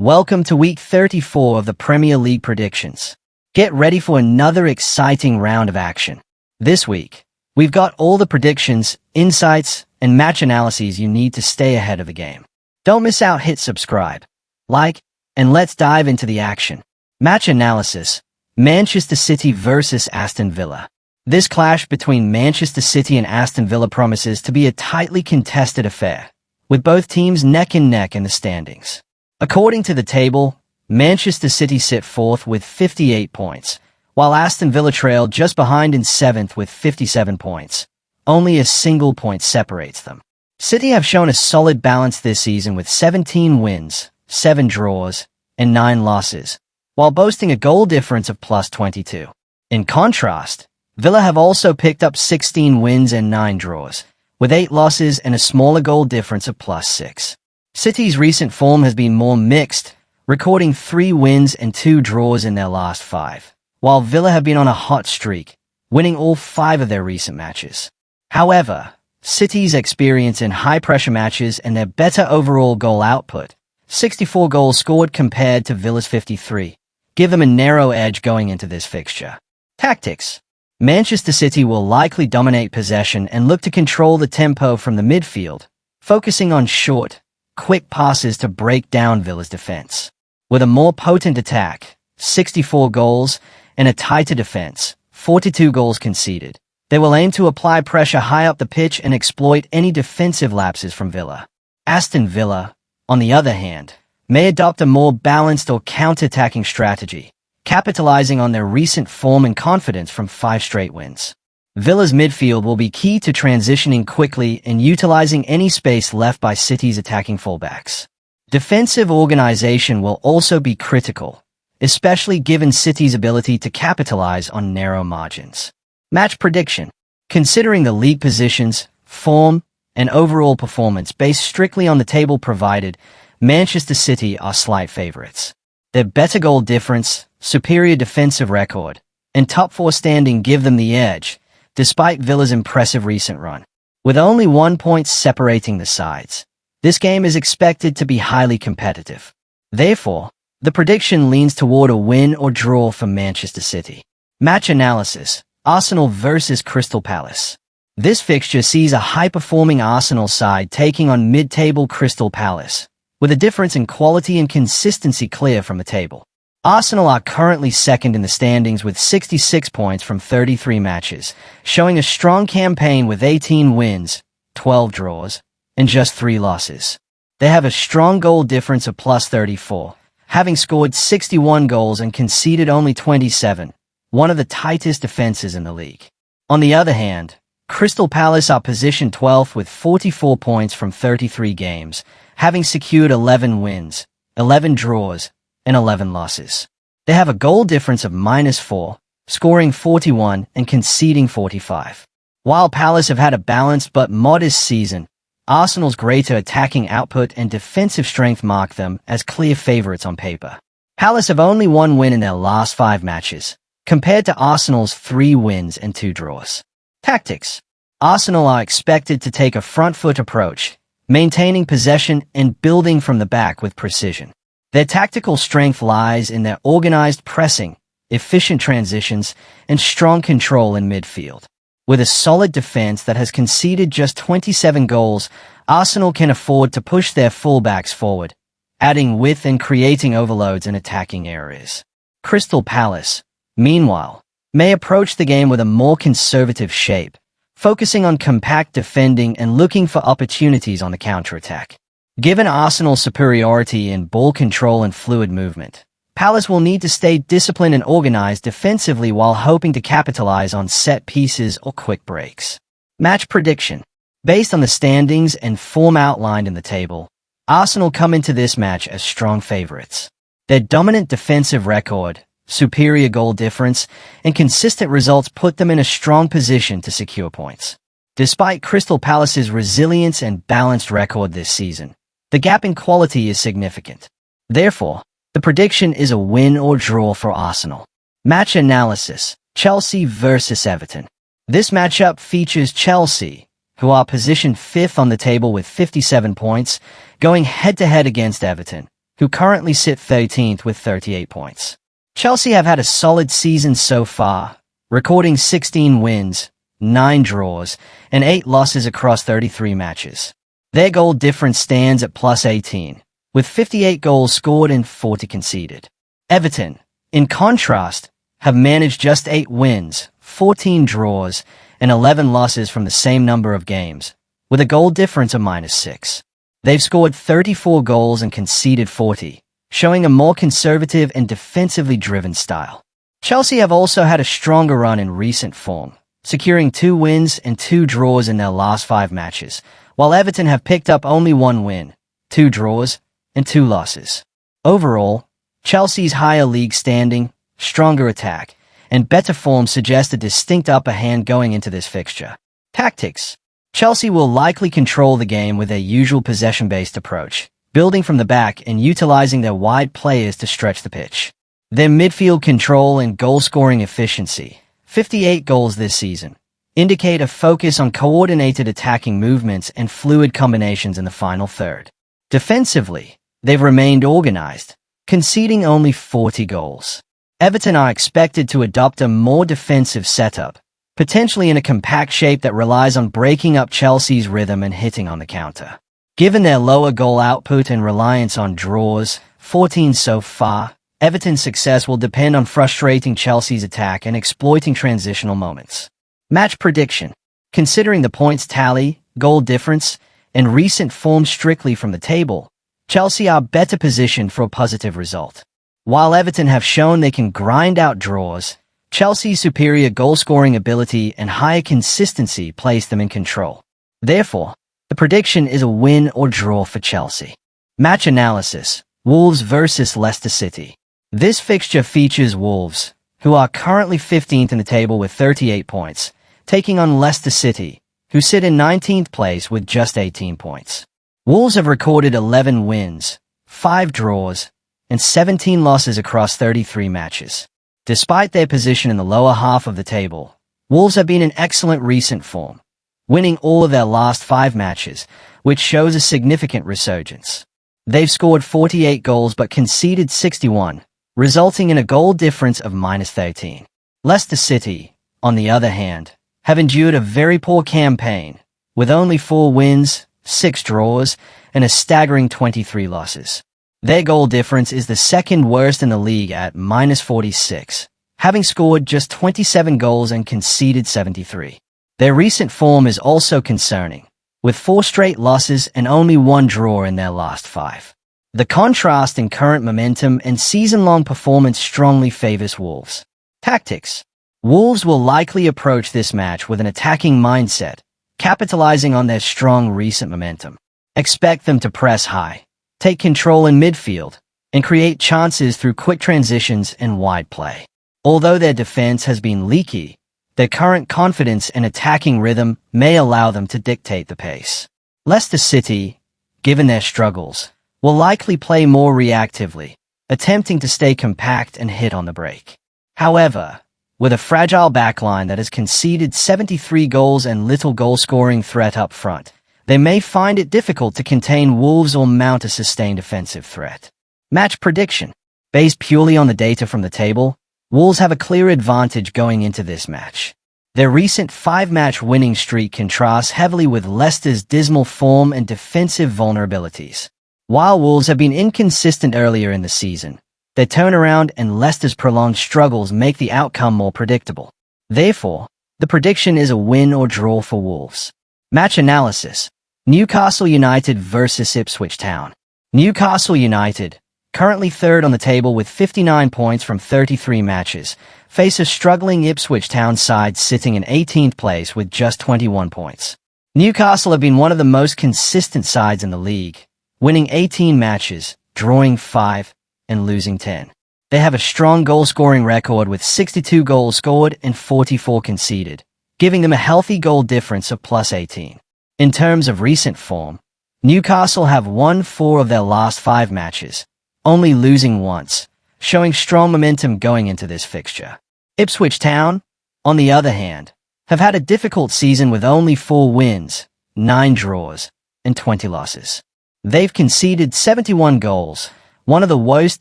Welcome to week 34 of the Premier League predictions. Get ready for another exciting round of action. This week, we've got all the predictions, insights, and match analyses you need to stay ahead of the game. Don't miss out, hit subscribe, like, and let's dive into the action. Match analysis: Manchester City versus Aston Villa. This clash between Manchester City and Aston Villa promises to be a tightly contested affair, with both teams neck and neck in the standings. According to the table, Manchester City sit fourth with 58 points, while Aston Villa trail just behind in seventh with 57 points. Only a single point separates them. City have shown a solid balance this season with 17 wins, 7 draws, and 9 losses, while boasting a goal difference of plus 22. In contrast, Villa have also picked up 16 wins and 9 draws, with 8 losses and a smaller goal difference of plus 6. City's recent form has been more mixed, recording 3 wins and 2 draws in their last 5, while Villa have been on a hot streak, winning all 5 of their recent matches. However, City's experience in high-pressure matches and their better overall goal output, 64 goals scored compared to Villa's 53, give them a narrow edge going into this fixture. Tactics: Manchester City will likely dominate possession and look to control the tempo from the midfield, focusing on short, quick passes to break down Villa's defense. With a more potent attack, 64 goals, and a tighter defense, 42 goals conceded, they will aim to apply pressure high up the pitch and exploit any defensive lapses from Villa. Aston Villa, on the other hand, may adopt a more balanced or counter-attacking strategy, capitalizing on their recent form and confidence from 5 straight wins. Villa's midfield will be key to transitioning quickly and utilizing any space left by City's attacking fullbacks. Defensive organization will also be critical, especially given City's ability to capitalize on narrow margins. Match prediction: Considering the league positions, form, and overall performance based strictly on the table provided, Manchester City are slight favorites. Their better goal difference, superior defensive record, and top 4 standing give them the edge, despite Villa's impressive recent run. With only 1 point separating the sides, this game is expected to be highly competitive. Therefore, the prediction leans toward a win or draw for Manchester City. Match analysis: Arsenal versus Crystal Palace. This fixture sees a high-performing Arsenal side taking on mid-table Crystal Palace, with a difference in quality and consistency clear from the table. Arsenal are currently second in the standings with 66 points from 33 matches, showing a strong campaign with 18 wins, 12 draws, and just 3 losses. They have a strong goal difference of plus 34, having scored 61 goals and conceded only 27, one of the tightest defenses in the league. On the other hand, Crystal Palace are positioned 12th with 44 points from 33 games, having secured 11 wins, 11 draws, and 11 losses. They have a goal difference of -4, scoring 41 and conceding 45. While Palace have had a balanced but modest season, Arsenal's greater attacking output and defensive strength mark them as clear favorites on paper. Palace have only 1 win in their last 5 matches, compared to Arsenal's 3 wins and 2 draws. Tactics: Arsenal are expected to take a front-foot approach, maintaining possession and building from the back with precision. Their tactical strength lies in their organized pressing, efficient transitions, and strong control in midfield. With a solid defense that has conceded just 27 goals, Arsenal can afford to push their fullbacks forward, adding width and creating overloads in attacking areas. Crystal Palace, meanwhile, may approach the game with a more conservative shape, focusing on compact defending and looking for opportunities on the counterattack. Given Arsenal's superiority in ball control and fluid movement, Palace will need to stay disciplined and organized defensively while hoping to capitalize on set pieces or quick breaks. Match prediction: Based on the standings and form outlined in the table, Arsenal come into this match as strong favorites. Their dominant defensive record, superior goal difference, and consistent results put them in a strong position to secure points. Despite Crystal Palace's resilience and balanced record this season, the gap in quality is significant. Therefore, the prediction is a win or draw for Arsenal. Match analysis: Chelsea versus Everton. This matchup features Chelsea, who are positioned 5th on the table with 57 points, going head-to-head against Everton, who currently sit 13th with 38 points. Chelsea have had a solid season so far, recording 16 wins, 9 draws, and 8 losses across 33 matches. Their goal difference stands at plus 18, with 58 goals scored and 40 conceded. Everton, in contrast, have managed just 8 wins, 14 draws, and 11 losses from the same number of games, with a goal difference of -6. They've scored 34 goals and conceded 40, showing a more conservative and defensively driven style. Chelsea have also had a stronger run in recent form, securing 2 wins and 2 draws in their last 5 matches, while Everton have picked up only 1 win, 2 draws, and 2 losses. Overall, Chelsea's higher league standing, stronger attack, and better form suggest a distinct upper hand going into this fixture. Tactics. Chelsea will likely control the game with their usual possession-based approach, building from the back and utilizing their wide players to stretch the pitch. Their midfield control and goal-scoring efficiency, 58 goals this season, indicate a focus on coordinated attacking movements and fluid combinations in the final third. Defensively, they've remained organized, conceding only 40 goals. Everton are expected to adopt a more defensive setup, potentially in a compact shape that relies on breaking up Chelsea's rhythm and hitting on the counter. Given their lower goal output and reliance on draws, 14 so far, Everton's success will depend on frustrating Chelsea's attack and exploiting transitional moments. Match prediction. Considering the points tally, goal difference, and recent form strictly from the table, Chelsea are better positioned for a positive result. While Everton have shown they can grind out draws, Chelsea's superior goal-scoring ability and higher consistency place them in control. Therefore, the prediction is a win or draw for Chelsea. Match analysis. Wolves versus Leicester City. This fixture features Wolves, who are currently 15th in the table with 38 points, taking on Leicester City, who sit in 19th place with just 18 points. Wolves have recorded 11 wins, 5 draws, and 17 losses across 33 matches. Despite their position in the lower half of the table, Wolves have been in excellent recent form, winning all of their last 5 matches, which shows a significant resurgence. They've scored 48 goals but conceded 61, resulting in a goal difference of -13. Leicester City, on the other hand, have endured a very poor campaign, with only 4 wins, 6 draws, and a staggering 23 losses. Their goal difference is the second worst in the league at -46, having scored just 27 goals and conceded 73. Their recent form is also concerning, with 4 straight losses and only 1 draw in their last 5. The contrast in current momentum and season-long performance strongly favors Wolves. Tactics. Wolves will likely approach this match with an attacking mindset, capitalizing on their strong recent momentum. Expect them to press high, take control in midfield, and create chances through quick transitions and wide play. Although their defense has been leaky, their current confidence and attacking rhythm may allow them to dictate the pace. Leicester City, given their struggles, will likely play more reactively, attempting to stay compact and hit on the break. However, with a fragile backline that has conceded 73 goals and little goal-scoring threat up front, they may find it difficult to contain Wolves or mount a sustained offensive threat. Match prediction. Based purely on the data from the table, Wolves have a clear advantage going into this match. Their recent 5-match winning streak contrasts heavily with Leicester's dismal form and defensive vulnerabilities. While Wolves have been inconsistent earlier in the season, their turnaround and Leicester's prolonged struggles make the outcome more predictable. Therefore, the prediction is a win or draw for Wolves. Match analysis. Newcastle United versus Ipswich Town. Newcastle United, currently 3rd on the table with 59 points from 33 matches, face a struggling Ipswich Town side sitting in 18th place with just 21 points. Newcastle have been one of the most consistent sides in the league, winning 18 matches, drawing 5, and losing 10. They have a strong goal-scoring record with 62 goals scored and 44 conceded, giving them a healthy goal difference of +18. In terms of recent form, Newcastle have won 4 of their last 5 matches, only losing once, showing strong momentum going into this fixture. Ipswich Town, on the other hand, have had a difficult season with only 4 wins, 9 draws, and 20 losses. They've conceded 71 goals, one of the worst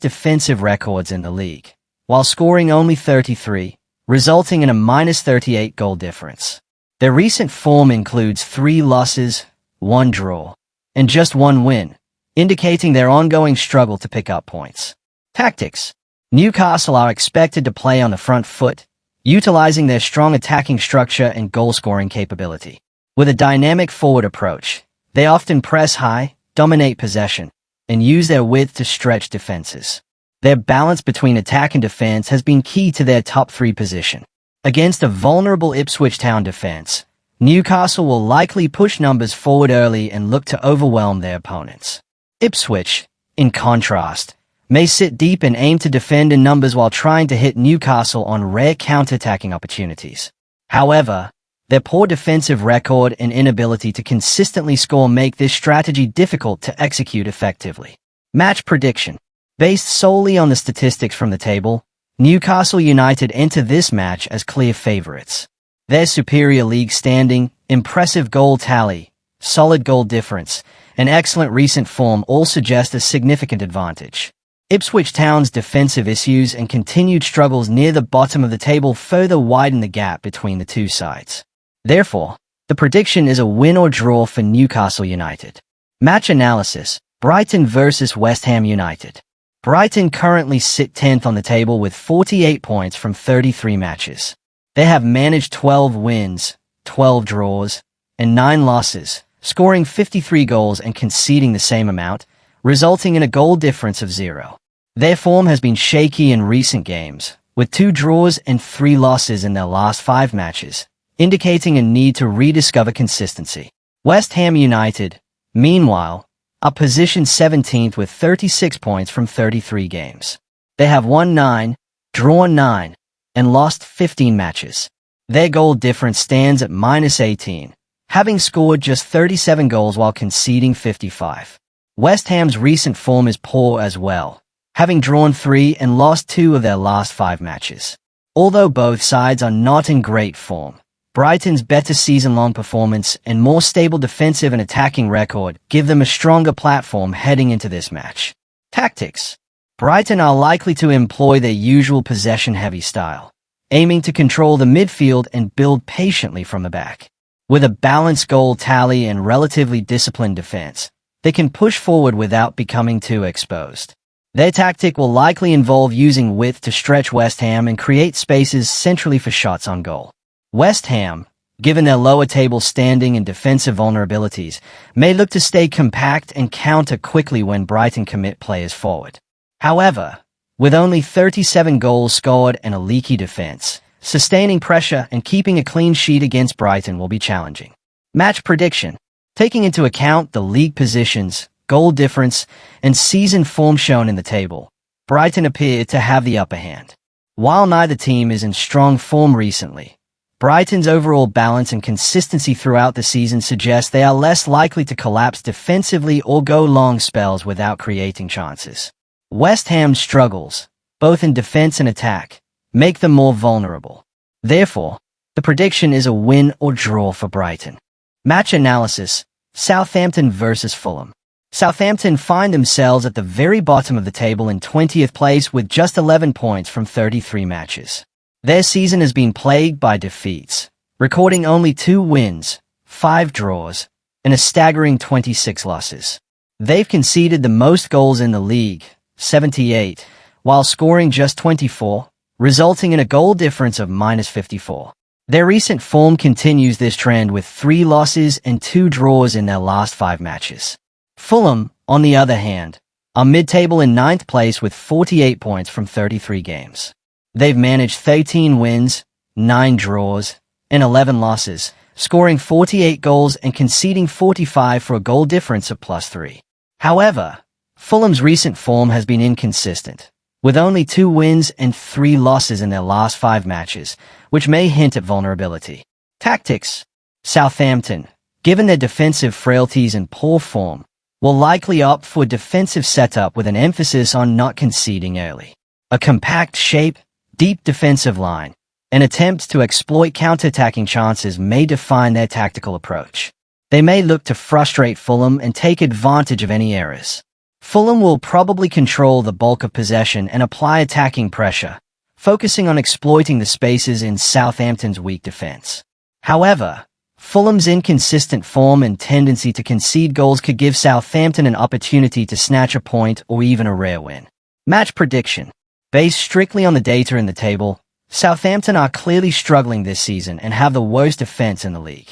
defensive records in the league, while scoring only 33, resulting in a -38 goal difference. Their recent form includes 3 losses, 1 draw, and just 1 win, indicating their ongoing struggle to pick up points. Tactics. Newcastle are expected to play on the front foot, utilizing their strong attacking structure and goal-scoring capability. With a dynamic forward approach, they often press high, dominate possession, and use their width to stretch defenses. Their balance between attack and defense has been key to their top 3 position. Against a vulnerable Ipswich Town defense, Newcastle will likely push numbers forward early and look to overwhelm their opponents. Ipswich, in contrast, may sit deep and aim to defend in numbers while trying to hit Newcastle on rare counter-attacking opportunities. However, their poor defensive record and inability to consistently score make this strategy difficult to execute effectively. Match prediction. Based solely on the statistics from the table, Newcastle United enter this match as clear favourites. Their superior league standing, impressive goal tally, solid goal difference, and excellent recent form all suggest a significant advantage. Ipswich Town's defensive issues and continued struggles near the bottom of the table further widen the gap between the two sides. Therefore, the prediction is a win or draw for Newcastle United. Match analysis. Brighton versus West Ham United. Brighton currently sit 10th on the table with 48 points from 33 matches. They have managed 12 wins, 12 draws, and 9 losses, scoring 53 goals and conceding the same amount, resulting in a goal difference of 0. Their form has been shaky in recent games, with 2 draws and 3 losses in their last 5 matches, indicating a need to rediscover consistency. West Ham United, meanwhile, are positioned 17th with 36 points from 33 games. They have won 9, drawn 9, and lost 15 matches. Their goal difference stands at -18, having scored just 37 goals while conceding 55. West Ham's recent form is poor as well, having drawn 3 and lost 2 of their last 5 matches. Although both sides are not in great form, Brighton's better season-long performance and more stable defensive and attacking record give them a stronger platform heading into this match. Tactics. Brighton are likely to employ their usual possession-heavy style, aiming to control the midfield and build patiently from the back. With a balanced goal tally and relatively disciplined defense, they can push forward without becoming too exposed. Their tactic will likely involve using width to stretch West Ham and create spaces centrally for shots on goal. West Ham, given their lower table standing and defensive vulnerabilities, may look to stay compact and counter quickly when Brighton commit players forward. However, with only 37 goals scored and a leaky defense, sustaining pressure and keeping a clean sheet against Brighton will be challenging. Match prediction. Taking into account the league positions, goal difference, and season form shown in the table, Brighton appear to have the upper hand. While neither team is in strong form recently, Brighton's overall balance and consistency throughout the season suggest they are less likely to collapse defensively or go long spells without creating chances. West Ham's struggles, both in defense and attack, make them more vulnerable. Therefore, the prediction is a win or draw for Brighton. Match analysis. Southampton versus Fulham. Southampton find themselves at the very bottom of the table in 20th place with just 11 points from 33 matches. Their season has been plagued by defeats, recording only 2 wins, 5 draws, and a staggering 26 losses. They've conceded the most goals in the league, 78, while scoring just 24, resulting in a goal difference of -54. Their recent form continues this trend with 3 losses and 2 draws in their last 5 matches. Fulham, on the other hand, are mid-table in 9th place with 48 points from 33 games. They've managed 13 wins, 9 draws, and 11 losses, scoring 48 goals and conceding 45 for a goal difference of +3. However, Fulham's recent form has been inconsistent, with only 2 wins and 3 losses in their last 5 matches, which may hint at vulnerability. Tactics. Southampton, given their defensive frailties and poor form, will likely opt for a defensive setup with an emphasis on not conceding early. A compact shape, deep defensive line, and attempts to exploit counter-attacking chances may define their tactical approach. They may look to frustrate Fulham and take advantage of any errors. Fulham will probably control the bulk of possession and apply attacking pressure, focusing on exploiting the spaces in Southampton's weak defense. However, Fulham's inconsistent form and tendency to concede goals could give Southampton an opportunity to snatch a point or even a rare win. Match prediction. Based strictly on the data in the table, Southampton are clearly struggling this season and have the worst defense in the league.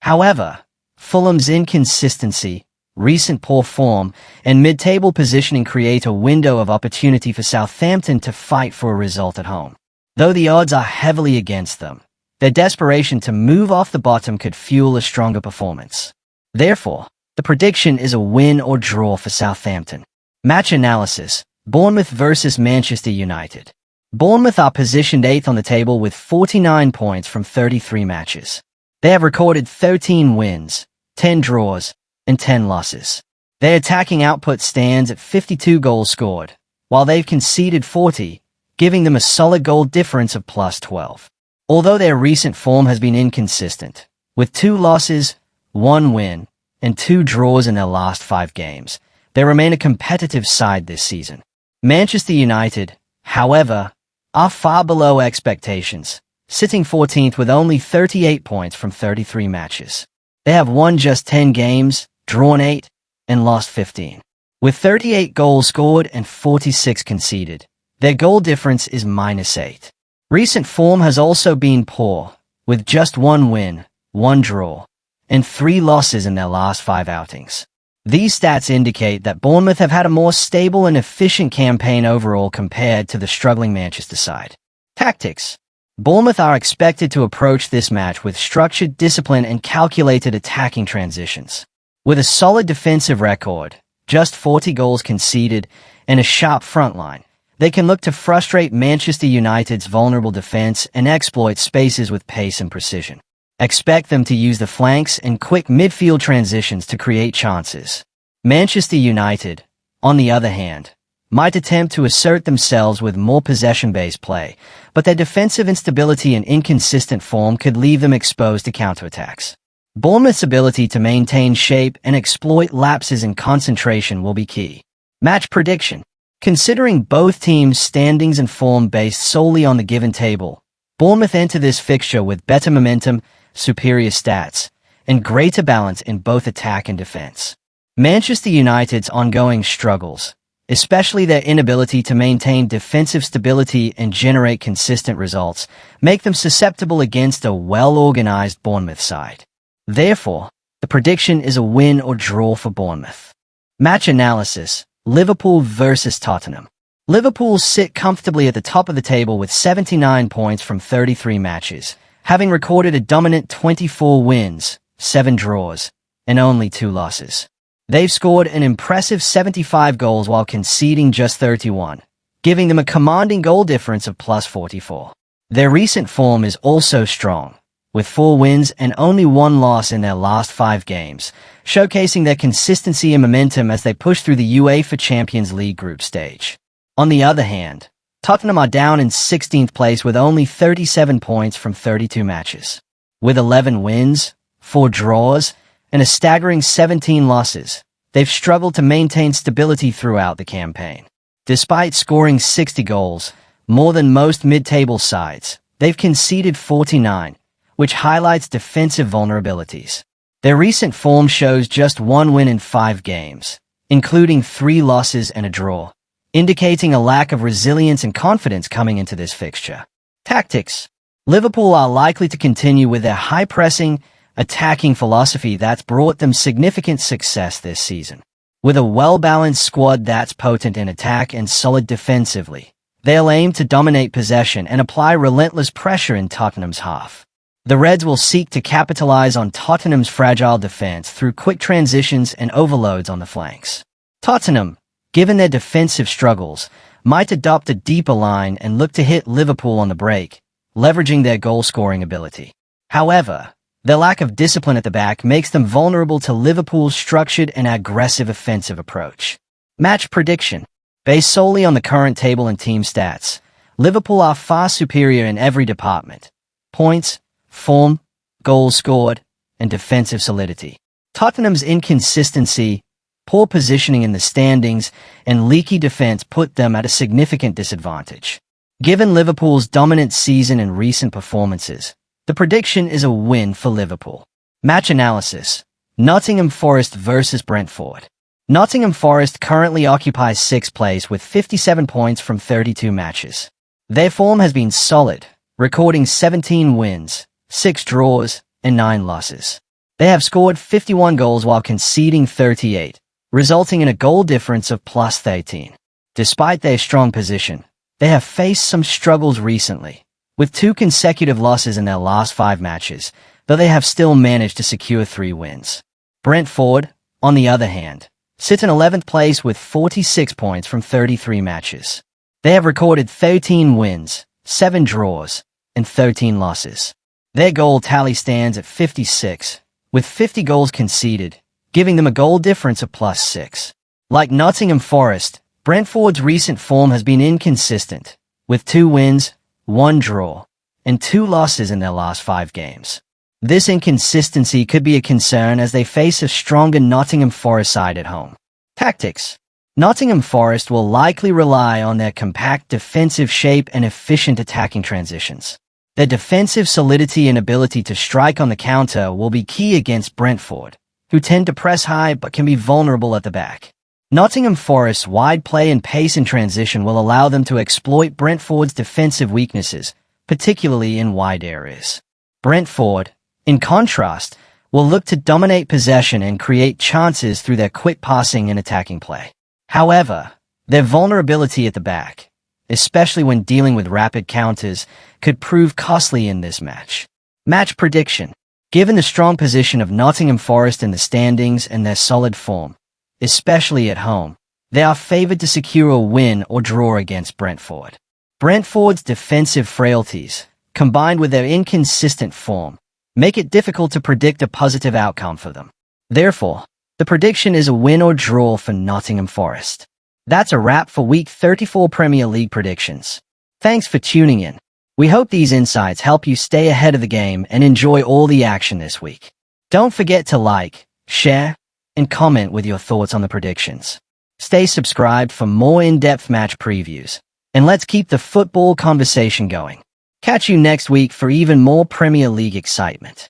However, Fulham's inconsistency, recent poor form, and mid-table positioning create a window of opportunity for Southampton to fight for a result at home. Though the odds are heavily against them, their desperation to move off the bottom could fuel a stronger performance. Therefore, the prediction is a win or draw for Southampton. Match analysis. Bournemouth versus Manchester United. Bournemouth are positioned 8th on the table with 49 points from 33 matches. They have recorded 13 wins, 10 draws, and 10 losses. Their attacking output stands at 52 goals scored, while they've conceded 40, giving them a solid goal difference of +12. Although their recent form has been inconsistent, with 2 losses, 1 win, and 2 draws in their last 5 games, they remain a competitive side this season. Manchester United, however, are far below expectations, sitting 14th with only 38 points from 33 matches. They have won just 10 games, drawn 8, and lost 15. With 38 goals scored and 46 conceded, their goal difference is -8. Recent form has also been poor, with just 1 win, 1 draw, and 3 losses in their last 5 outings. These stats indicate that Bournemouth have had a more stable and efficient campaign overall compared to the struggling Manchester side. Tactics. Bournemouth are expected to approach this match with structured discipline and calculated attacking transitions. With a solid defensive record, just 40 goals conceded, and a sharp front line, they can look to frustrate Manchester United's vulnerable defense and exploit spaces with pace and precision. Expect them to use the flanks and quick midfield transitions to create chances. Manchester United, on the other hand, might attempt to assert themselves with more possession-based play, but their defensive instability and inconsistent form could leave them exposed to counterattacks. Bournemouth's ability to maintain shape and exploit lapses in concentration will be key. Match prediction. Considering both teams' standings and form based solely on the given table, Bournemouth enter this fixture with better momentum, superior stats, and greater balance in both attack and defense. Manchester United's ongoing struggles, especially their inability to maintain defensive stability and generate consistent results, make them susceptible against a well-organized Bournemouth side. Therefore, the prediction is a win or draw for Bournemouth. Match analysis. Liverpool versus Tottenham. Liverpool sit comfortably at the top of the table with 79 points from 33 matches, having recorded a dominant 24 wins, 7 draws, and only 2 losses. They've scored an impressive 75 goals while conceding just 31, giving them a commanding goal difference of +44. Their recent form is also strong, with 4 wins and only 1 loss in their last 5 games, showcasing their consistency and momentum as they push through the UEFA Champions League group stage. On the other hand, Tottenham are down in 16th place with only 37 points from 32 matches. With 11 wins, 4 draws, and a staggering 17 losses, they've struggled to maintain stability throughout the campaign. Despite scoring 60 goals, more than most mid-table sides, they've conceded 49, which highlights defensive vulnerabilities. Their recent form shows just 1 win in 5 games, including 3 losses and a draw, indicating a lack of resilience and confidence coming into this fixture. Tactics. Liverpool are likely to continue with their high-pressing, attacking philosophy that's brought them significant success this season. With a well-balanced squad that's potent in attack and solid defensively, they'll aim to dominate possession and apply relentless pressure in Tottenham's half. The Reds will seek to capitalize on Tottenham's fragile defense through quick transitions and overloads on the flanks. Tottenham, given their defensive struggles, might adopt a deeper line and look to hit Liverpool on the break, leveraging their goal-scoring ability. However, their lack of discipline at the back makes them vulnerable to Liverpool's structured and aggressive offensive approach. Match prediction. Based solely on the current table and team stats, Liverpool are far superior in every department: points, form, goals scored, and defensive solidity. Tottenham's inconsistency, poor positioning in the standings, and leaky defense put them at a significant disadvantage. Given Liverpool's dominant season and recent performances, the prediction is a win for Liverpool. Match analysis: Nottingham Forest versus Brentford. Nottingham Forest currently occupies 6th place with 57 points from 32 matches. Their form has been solid, recording 17 wins, 6 draws, and 9 losses. They have scored 51 goals while conceding 38, resulting in a goal difference of plus 13. Despite their strong position, they have faced some struggles recently, with 2 consecutive losses in their last 5 matches, though they have still managed to secure 3 wins. Brentford, on the other hand, sit in 11th place with 46 points from 33 matches. They have recorded 13 wins, 7 draws, and 13 losses. Their goal tally stands at 56, with 50 goals conceded, giving them a goal difference of plus 6. Like Nottingham Forest, Brentford's recent form has been inconsistent, with 2 wins, 1 draw, and 2 losses in their last 5 games. This inconsistency could be a concern as they face a stronger Nottingham Forest side at home. Tactics: Nottingham Forest will likely rely on their compact defensive shape and efficient attacking transitions. Their defensive solidity and ability to strike on the counter will be key against Brentford, who tend to press high but can be vulnerable at the back. Nottingham Forest's wide play and pace in transition will allow them to exploit Brentford's defensive weaknesses, particularly in wide areas. Brentford, in contrast, will look to dominate possession and create chances through their quick passing and attacking play. However, their vulnerability at the back, especially when dealing with rapid counters, could prove costly in this match. Match prediction: given the strong position of Nottingham Forest in the standings and their solid form, especially at home, they are favored to secure a win or draw against Brentford. Brentford's defensive frailties, combined with their inconsistent form, make it difficult to predict a positive outcome for them. Therefore, the prediction is a win or draw for Nottingham Forest. That's a wrap for Week 34 Premier League predictions. Thanks for tuning in. We hope these insights help you stay ahead of the game and enjoy all the action this week. Don't forget to like, share, and comment with your thoughts on the predictions. Stay subscribed for more in-depth match previews, and let's keep the football conversation going. Catch you next week for even more Premier League excitement.